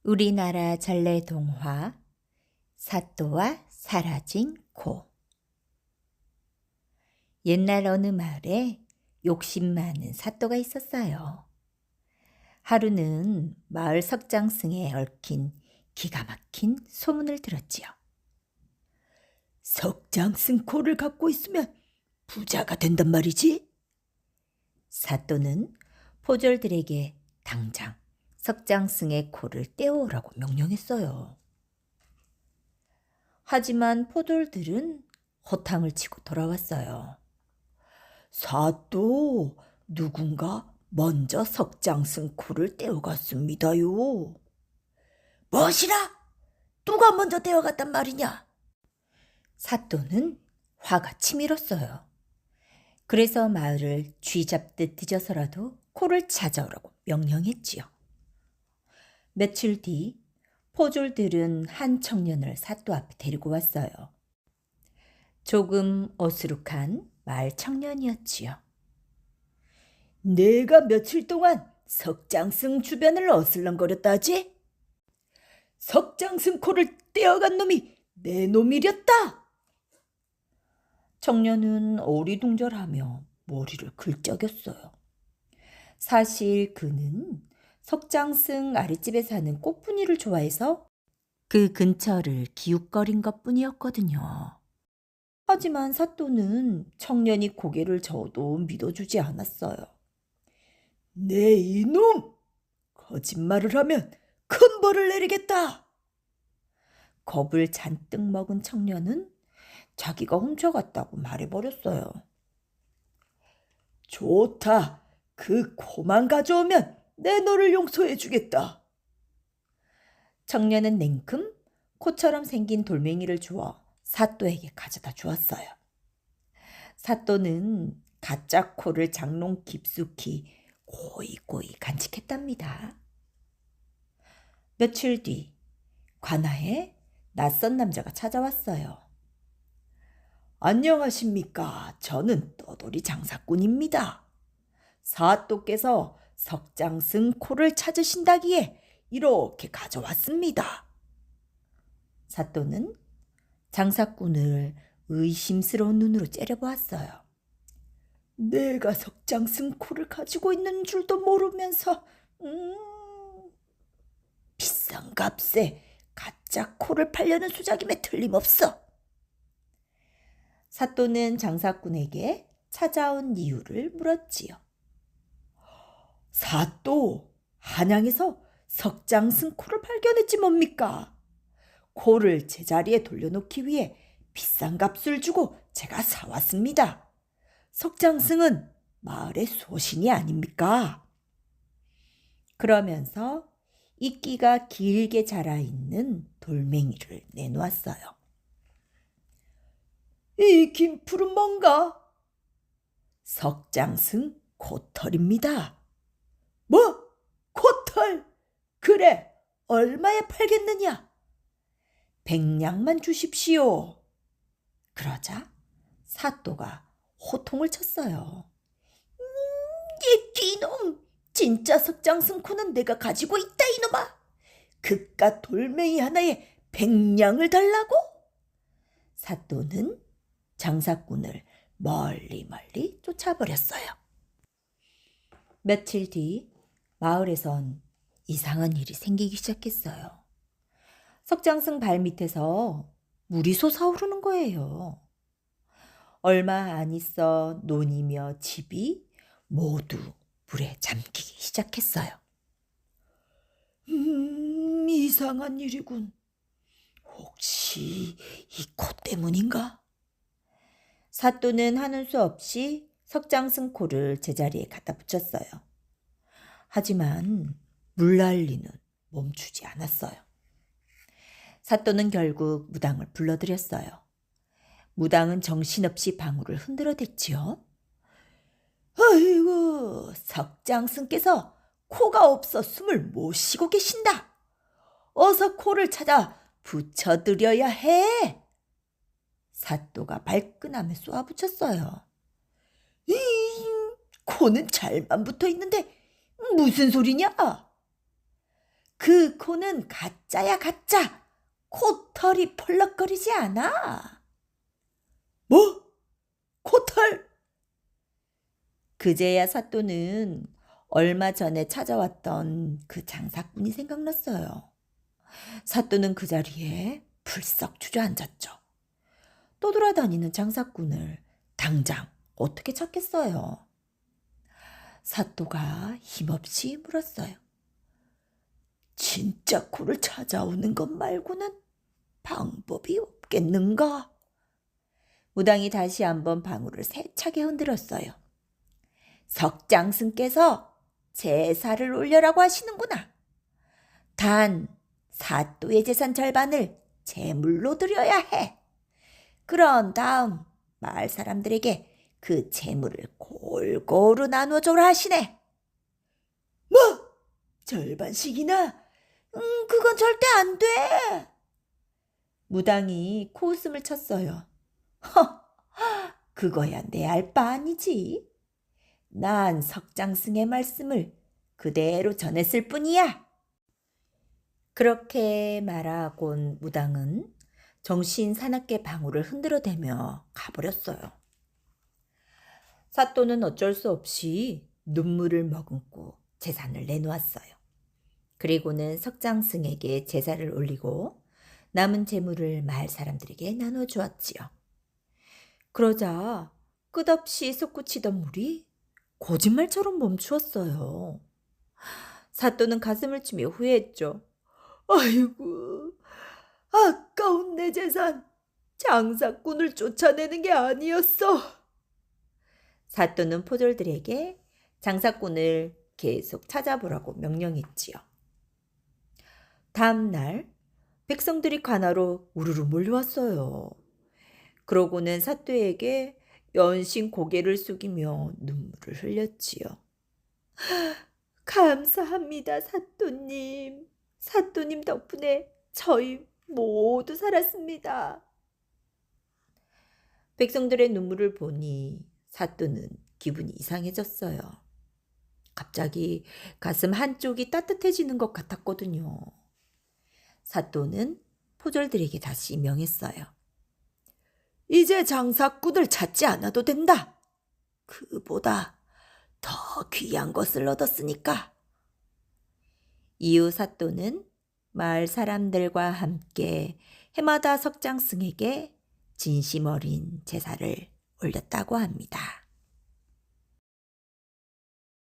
우리나라 전래동화 사또와 사라진 코. 옛날 어느 마을에 욕심 많은 사또가 있었어요. 하루는 마을 석장승에 얽힌 기가 막힌 소문을 들었지요. 석장승 코를 갖고 있으면 부자가 된단 말이지? 사또는 포졸들에게 당장 석장승의 코를 떼어오라고 명령했어요. 하지만 포졸들은 허탕을 치고 돌아왔어요. 사또, 누군가 먼저 석장승 코를 떼어갔습니다요. 무엇이라? 누가 먼저 떼어갔단 말이냐? 사또는 화가 치밀었어요. 그래서 마을을 쥐잡듯 뒤져서라도 코를 찾아오라고 명령했지요. 며칠 뒤 포졸들은 한 청년을 사또 앞에 데리고 왔어요. 조금 어수룩한 마을 청년이었지요. 내가 며칠 동안 석장승 주변을 어슬렁거렸다지? 석장승 코를 떼어간 놈이 내 놈이렸다. 청년은 어리둥절하며 머리를 긁적였어요. 사실 그는 석장승 아랫집에 사는 꽃분이를 좋아해서 그 근처를 기웃거린 것뿐이었거든요. 하지만 사또는 청년이 고개를 저어도 믿어주지 않았어요. 내 이놈! 거짓말을 하면 큰 벌을 내리겠다! 겁을 잔뜩 먹은 청년은 자기가 훔쳐갔다고 말해버렸어요. 좋다. 그 코만 가져오면 내 너를 용서해주겠다. 청년은 냉큼 코처럼 생긴 돌멩이를 주워 사또에게 가져다 주었어요. 사또는 가짜 코를 장롱 깊숙이 고이고이 간직했답니다. 며칠 뒤 관아에 낯선 남자가 찾아왔어요. 안녕하십니까. 저는 떠돌이 장사꾼입니다. 사또께서 석장승 코를 찾으신다기에 이렇게 가져왔습니다. 사또는 장사꾼을 의심스러운 눈으로 째려보았어요. 내가 석장승 코를 가지고 있는 줄도 모르면서 비싼 값에 가짜 코를 팔려는 수작임에 틀림없어. 사또는 장사꾼에게 찾아온 이유를 물었지요. 사또, 한양에서 석장승 코를 발견했지 뭡니까? 코를 제자리에 돌려놓기 위해 비싼 값을 주고 제가 사왔습니다. 석장승은 마을의 소신이 아닙니까? 그러면서 이끼가 길게 자라있는 돌멩이를 내놓았어요. 이 긴 풀은 뭔가? 석장승 코털입니다. 뭐? 코털? 그래, 얼마에 팔겠느냐? 100냥만 주십시오. 그러자 사또가 호통을 쳤어요. 이 끼놈! 진짜 석장승 코는 내가 가지고 있다 이놈아! 그깟 돌멩이 하나에 100냥을 달라고? 사또는 장사꾼을 멀리 쫓아버렸어요. 며칠 뒤 마을에선 이상한 일이 생기기 시작했어요. 석장승 발밑에서 물이 솟아오르는 거예요. 얼마 안 있어 논이며 집이 모두 물에 잠기기 시작했어요. 이상한 일이군. 혹시 이 코 때문인가? 사또는 하는 수 없이 석장승 코를 제자리에 갖다 붙였어요. 하지만 물난리는 멈추지 않았어요. 사또는 결국 무당을 불러들였어요. 무당은 정신없이 방울을 흔들어댔지요. 아이고, 석장승께서 코가 없어 숨을 못 쉬고 계신다. 어서 코를 찾아 붙여드려야 해. 사또가 발끈하며 쏘아붙였어요. 코는 잘만 붙어 있는데 무슨 소리냐? 그 코는 가짜야, 가짜. 코털이 펄럭거리지 않아. 뭐? 코털? 그제야 사또는 얼마 전에 찾아왔던 그 장사꾼이 생각났어요. 사또는 그 자리에 불썩 주저앉았죠. 떠돌아다니는 장사꾼을 당장 어떻게 찾겠어요? 사또가 힘없이 물었어요. 진짜 코를 찾아오는 것 말고는 방법이 없겠는가? 무당이 다시 한번 방울을 세차게 흔들었어요. 석장스께서 제사를 올려라고 하시는구나. 단 사또의 재산 절반을 제물로 드려야 해. 그런 다음 마을 사람들에게 그 재물을 골고루 나눠줘라 하시네. 뭐? 절반씩이나? 그건 절대 안 돼. 무당이 코웃음을 쳤어요. 허, 그거야 내 알 바 아니지. 난 석장승의 말씀을 그대로 전했을 뿐이야. 그렇게 말하곤 무당은 정신 사납게 방울을 흔들어대며 가버렸어요. 사또는 어쩔 수 없이 눈물을 머금고 재산을 내놓았어요. 그리고는 석장승에게 제사를 올리고 남은 재물을 마을 사람들에게 나눠주었지요. 그러자 끝없이 솟구치던 물이 거짓말처럼 멈추었어요. 사또는 가슴을 치며 후회했죠. 아이고, 아까운 내 재산, 장사꾼을 쫓아내는 게 아니었어. 사또는 포졸들에게 장사꾼을 계속 찾아보라고 명령했지요. 다음 날 백성들이 관하로 우르르 몰려왔어요. 그러고는 사또에게 연신 고개를 숙이며 눈물을 흘렸지요. 감사합니다, 사또님. 사또님 덕분에 저희 모두 살았습니다. 백성들의 눈물을 보니 사또는 기분이 이상해졌어요. 갑자기 가슴 한쪽이 따뜻해지는 것 같았거든요. 사또는 포졸들에게 다시 명했어요. 이제 장사꾼을 찾지 않아도 된다. 그보다 더 귀한 것을 얻었으니까. 이후 사또는 마을 사람들과 함께 해마다 석장승에게 진심 어린 제사를 올렸다고 합니다.